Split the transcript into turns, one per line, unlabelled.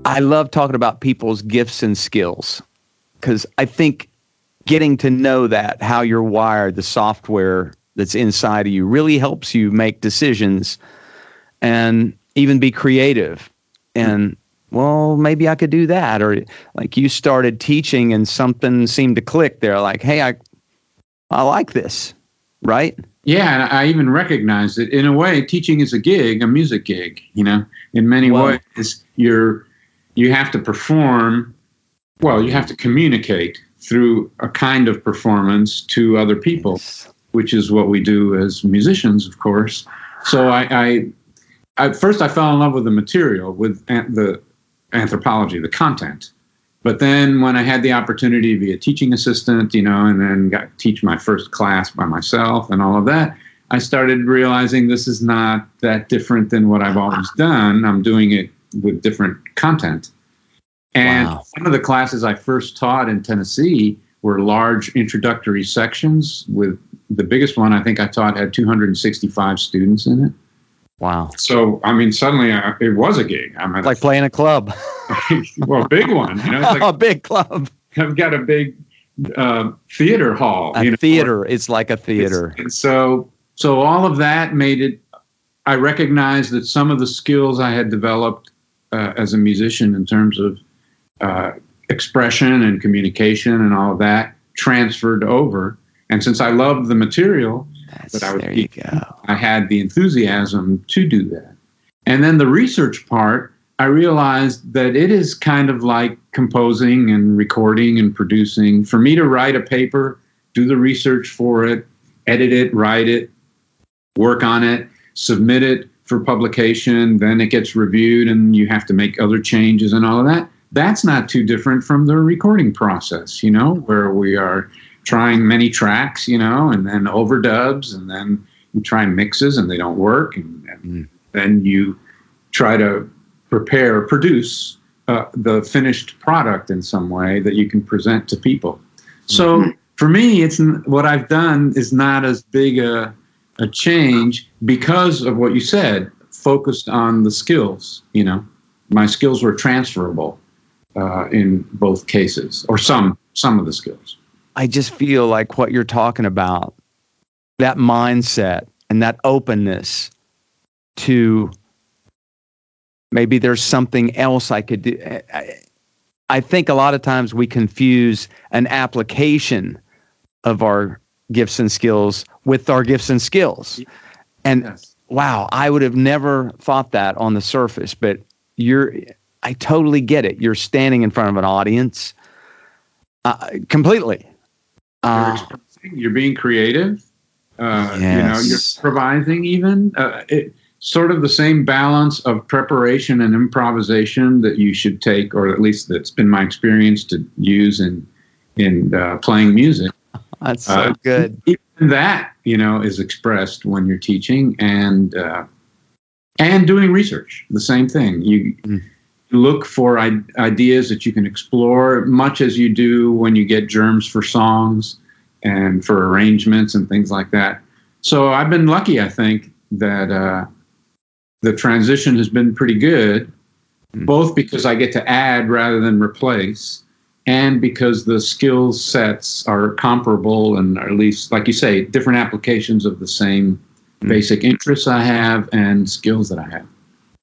I love talking about people's gifts and skills, because I think getting to know that, how you're wired, the software that's inside of you, really helps you make decisions and even be creative. And, well, maybe I could do that. Or like you started teaching and something seemed to click there, like, hey, I like this, right?
Yeah, and I even recognize that in a way, teaching is a gig, a music gig, in many ways. You have to perform, you have to communicate through a kind of performance to other people, yes, which is what we do as musicians, of course. So I first I fell in love with the material, with the anthropology, the content. But then when I had the opportunity to be a teaching assistant, and then got to teach my first class by myself and all of that, I started realizing this is not that different than what I've always done. I'm doing it with different content. And Some of the classes I first taught in Tennessee were large introductory sections. With the biggest one I think I taught had 265 students in it.
Wow.
So, suddenly it was a gig.
Like playing a club.
Well, a big one. It's like
a big club.
I've got a big theater hall.
Theater. It's like a theater.
And so all of that made it, I recognized that some of the skills I had developed as a musician in terms of expression and communication and all of that transferred over. And since I loved the material that I was teaching, I had the enthusiasm to do that. And then the research part, I realized that it is kind of like composing and recording and producing. For me to write a paper, do the research for it, edit it, write it, work on it, submit it for publication, then it gets reviewed and you have to make other changes and all of that. That's not too different from the recording process, where we are trying many tracks, and then overdubs, and then you try mixes and they don't work. And then you try to produce the finished product in some way that you can present to people. So for me, it's what I've done is not as big a change because of what you said, focused on the skills. My skills were transferable in both cases, or some of the skills.
I just feel like what you're talking about, that mindset and that openness to maybe there's something else I could do. I think a lot of times we confuse an application of our gifts and skills with our gifts and skills. And yes, wow, I would have never thought that on the surface, but I totally get it. You're standing in front of an audience completely.
You're being creative.
Yes.
You're improvising even. Sort of the same balance of preparation and improvisation that you should take, or at least that's been my experience to use in playing music.
That's so good.
Even that, is expressed when you're teaching and doing research. The same thing. You look for ideas that you can explore, much as you do when you get germs for songs and for arrangements and things like that. So I've been lucky, I think, that the transition has been pretty good, both because I get to add rather than replace, and because the skill sets are comparable, and or at least, like you say, different applications of the same basic interests I have and skills that I have.